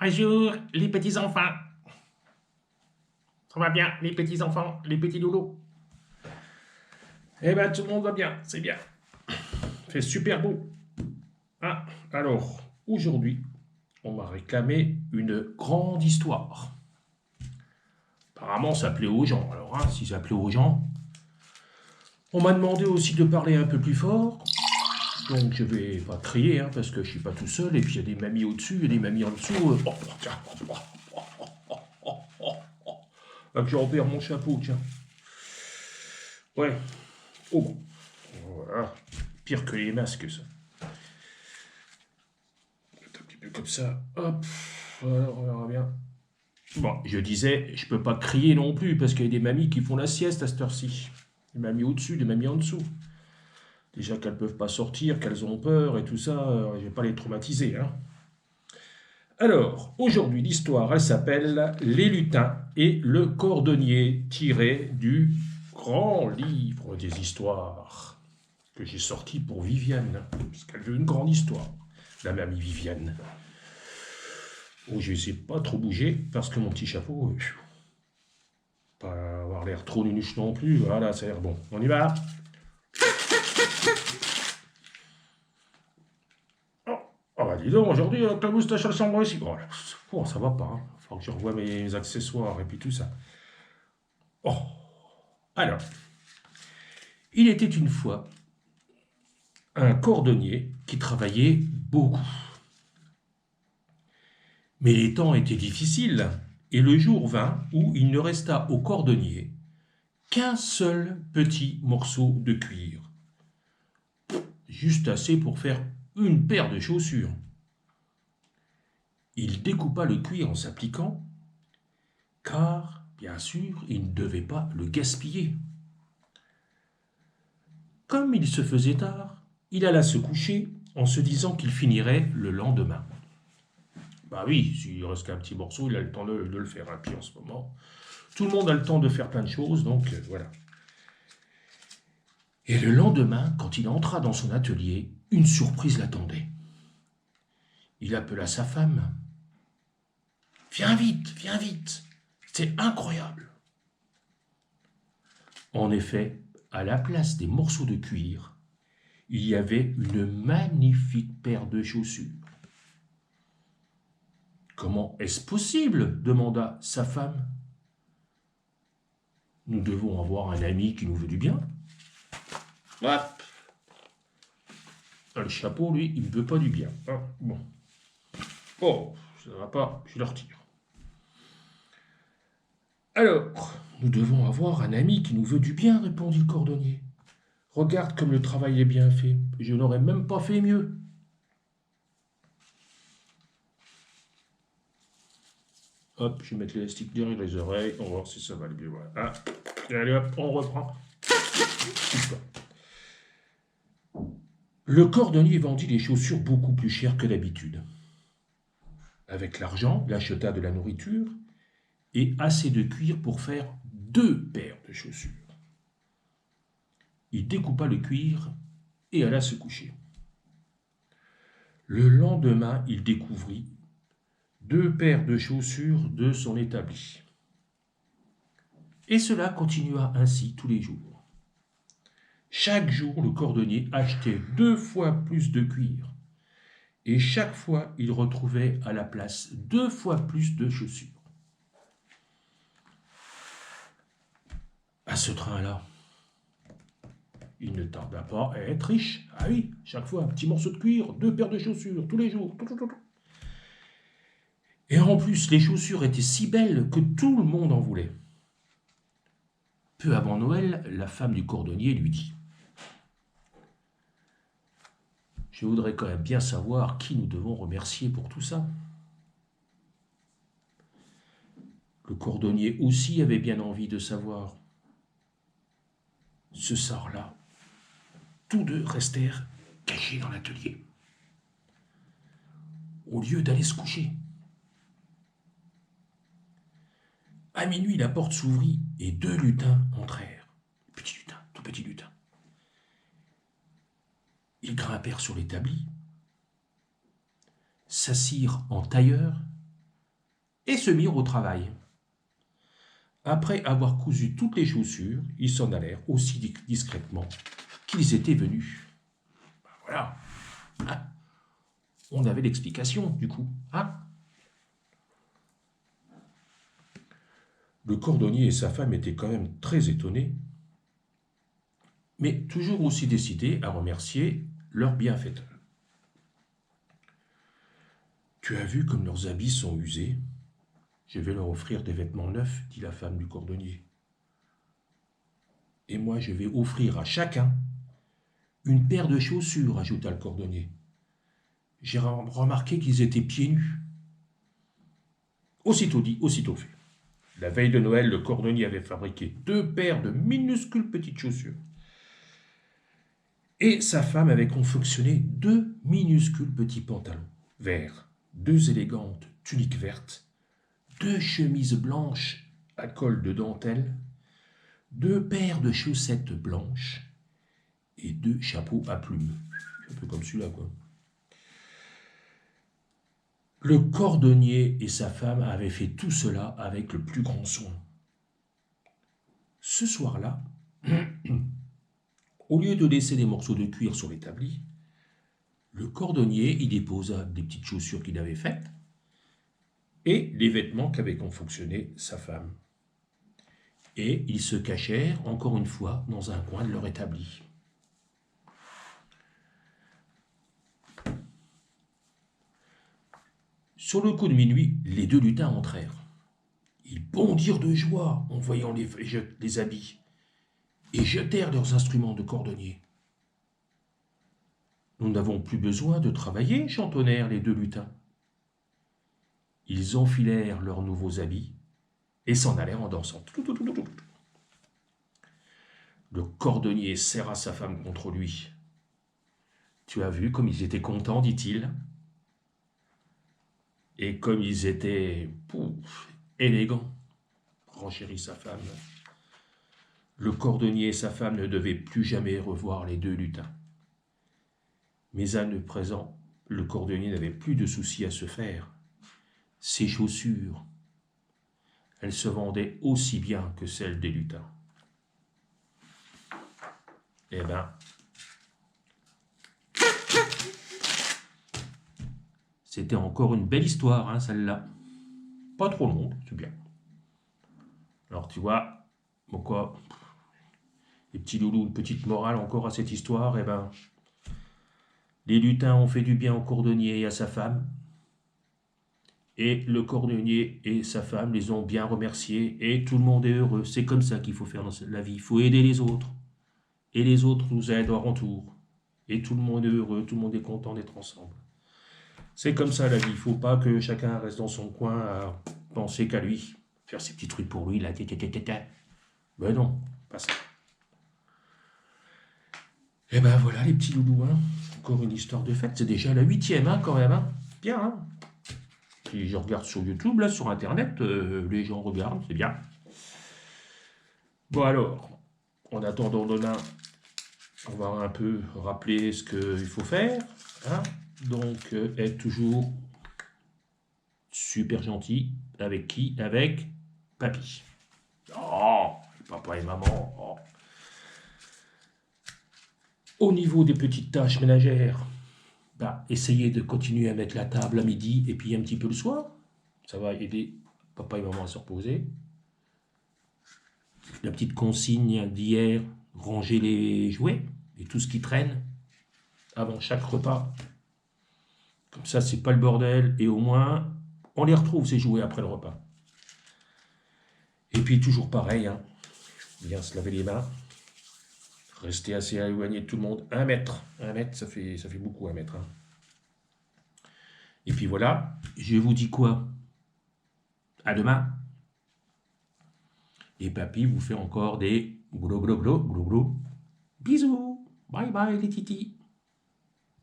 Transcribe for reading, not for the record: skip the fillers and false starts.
Bonjour, les petits enfants. Ça va bien, les petits enfants, les petits loulous? Eh ben, tout le monde va bien, c'est bien. Il fait super beau. Ah, alors, aujourd'hui, on m'a réclamé une grande histoire. Apparemment, ça plaît aux gens. Alors, si ça plaît aux gens, on m'a demandé aussi de parler un peu plus fort. Donc, je vais pas crier, parce que je suis pas tout seul. Et puis, il y a des mamies au-dessus, il y a des mamies en dessous. Oh, tiens. Ah, que je repère mon chapeau, tiens. Ouais. Oh, bon. Voilà. Pire que les masques, ça. Un petit peu comme ça. Hop. Voilà, on verra bien. Bon, je disais, je peux pas crier non plus, parce qu'il y a des mamies qui font la sieste à cette heure-ci. Des mamies au-dessus, des mamies en dessous. Déjà qu'elles peuvent pas sortir, qu'elles ont peur et tout ça, je vais pas les traumatiser, Alors, aujourd'hui, l'histoire, elle s'appelle Les lutins et le cordonnier, tiré du grand livre des histoires que j'ai sorti pour Viviane, parce qu'elle veut une grande histoire, la mamie Viviane. Oh, je ne sais pas trop bouger, parce que mon petit chapeau, pas avoir l'air trop nunuche non plus, voilà, ça a l'air bon. On y va. Oh bah dis donc, aujourd'hui, avec la moustache à chambre ici. Oh, ça va pas, Faut que je revoie mes accessoires et puis tout ça. Oh, alors, il était une fois un cordonnier qui travaillait beaucoup. Mais les temps étaient difficiles, et le jour vint où il ne resta au cordonnier qu'un seul petit morceau de cuir. Juste assez pour faire une paire de chaussures. Il découpa le cuir en s'appliquant, car, bien sûr, il ne devait pas le gaspiller. Comme il se faisait tard, il alla se coucher en se disant qu'il finirait le lendemain. Bah oui, s'il reste qu'un petit morceau, il a le temps de le faire. Puis en ce moment, tout le monde a le temps de faire plein de choses, donc voilà. Et le lendemain, quand il entra dans son atelier, une surprise l'attendait. Il appela sa femme. Viens vite, c'est incroyable. En effet, à la place des morceaux de cuir, il y avait une magnifique paire de chaussures. Comment est-ce possible demanda sa femme. Nous devons avoir un ami qui nous veut du bien. Hop. Le chapeau, lui, il ne veut pas du bien. Bon. Oh, ça ne va pas, je le retire. Alors, nous devons avoir un ami qui nous veut du bien, répondit le cordonnier. Regarde comme le travail est bien fait. Je n'aurais même pas fait mieux. Hop, je vais mettre l'élastique derrière les oreilles. On va voir si ça va aller bien. Voilà. Allez hop, on reprend. Le cordonnier vendit les chaussures beaucoup plus chères que d'habitude. Avec l'argent, il acheta de la nourriture et assez de cuir pour faire 2 paires de chaussures. Il découpa le cuir et alla se coucher. Le lendemain, il découvrit 2 paires de chaussures de son établi. Et cela continua ainsi tous les jours. Chaque jour, le cordonnier achetait 2 fois plus de cuir. Et chaque fois, il retrouvait à la place 2 fois plus de chaussures. À ce train-là, il ne tarda pas à être riche. Ah oui, chaque fois, un petit morceau de cuir, 2 paires de chaussures, tous les jours. Et en plus, les chaussures étaient si belles que tout le monde en voulait. Peu avant Noël, la femme du cordonnier lui dit « Je voudrais quand même bien savoir qui nous devons remercier pour tout ça. » Le cordonnier aussi avait bien envie de savoir. Ce soir-là, tous deux restèrent cachés dans l'atelier, au lieu d'aller se coucher. À minuit, la porte s'ouvrit et 2 lutins entrèrent. Petits lutins, tout petits lutins. Ils grimpèrent sur l'établi, s'assirent en tailleur et se mirent au travail. Après avoir cousu toutes les chaussures, ils s'en allèrent aussi discrètement qu'ils étaient venus. Ben voilà. Hein, on avait l'explication, du coup. Hein. Le cordonnier et sa femme étaient quand même très étonnés, mais toujours aussi décidés à remercier leur bienfaiteur. « Tu as vu comme leurs habits sont usés ? Je vais leur offrir des vêtements neufs, dit la femme du cordonnier. Et moi, je vais offrir à chacun une paire de chaussures, ajouta le cordonnier. J'ai remarqué qu'ils étaient pieds nus. Aussitôt dit, aussitôt fait. La veille de Noël, le cordonnier avait fabriqué 2 paires de minuscules petites chaussures. Et sa femme avait confectionné 2 minuscules petits pantalons verts, 2 élégantes tuniques vertes, 2 chemises blanches à col de dentelle, 2 paires de chaussettes blanches et 2 chapeaux à plumes. Un peu comme celui-là, quoi. Le cordonnier et sa femme avaient fait tout cela avec le plus grand soin. Ce soir-là, au lieu de laisser des morceaux de cuir sur l'établi, le cordonnier y déposa des petites chaussures qu'il avait faites et les vêtements qu'avait confectionnés sa femme. Et ils se cachèrent encore une fois dans un coin de leur établi. Sur le coup de minuit, les 2 lutins entrèrent. Ils bondirent de joie en voyant les habits et jetèrent leurs instruments de cordonnier. « Nous n'avons plus besoin de travailler, chantonnèrent les 2 lutins. Ils enfilèrent leurs nouveaux habits et s'en allèrent en dansant. Le cordonnier serra sa femme contre lui. « Tu as vu comme ils étaient contents, dit-il. Et comme ils étaient élégants, renchérit sa femme. Le cordonnier et sa femme ne devaient plus jamais revoir les 2 lutins. Mais à le présent, le cordonnier n'avait plus de soucis à se faire. Ses chaussures, elles se vendaient aussi bien que celles des lutins. Eh bien, c'était encore une belle histoire, hein, celle-là. Pas trop longue, c'est bien. Alors, tu vois, pourquoi les petits loulous, une petite morale encore à cette histoire, eh ben, les lutins ont fait du bien au cordonnier et à sa femme, et le cordonnier et sa femme les ont bien remerciés, et tout le monde est heureux. C'est comme ça qu'il faut faire dans la vie. Il faut aider les autres, et les autres nous aident en retour. Et tout le monde est heureux, tout le monde est content d'être ensemble. C'est comme ça la vie. Il ne faut pas que chacun reste dans son coin à penser qu'à lui, faire ses petits trucs pour lui, là, ben non, pas ça. Et ben voilà les petits loulous, hein. Encore une histoire de fête, c'est déjà la 8e, hein, quand même, hein. Bien, hein. Puis je regarde sur YouTube, là, sur Internet, les gens regardent, c'est bien. Bon alors, en attendant demain, on va un peu rappeler ce qu'il faut faire, hein. Donc, être toujours super gentil. Avec qui? Avec papy. Oh, papa et maman. Oh. Au niveau des petites tâches ménagères, bah, essayez de continuer à mettre la table à midi et puis un petit peu le soir. Ça va aider papa et maman à se reposer. La petite consigne d'hier, ranger les jouets et tout ce qui traîne avant chaque repas. Comme ça, c'est pas le bordel et au moins, on les retrouve ces jouets après le repas. Et puis toujours pareil, hein, bien se laver les mains. Rester assez éloigné de tout le monde. 1 mètre. 1 mètre, ça fait beaucoup, 1 mètre. Hein. Et puis voilà, je vous dis quoi? À demain. Et papy vous fait encore des gros. Bisous. Bye bye les titis.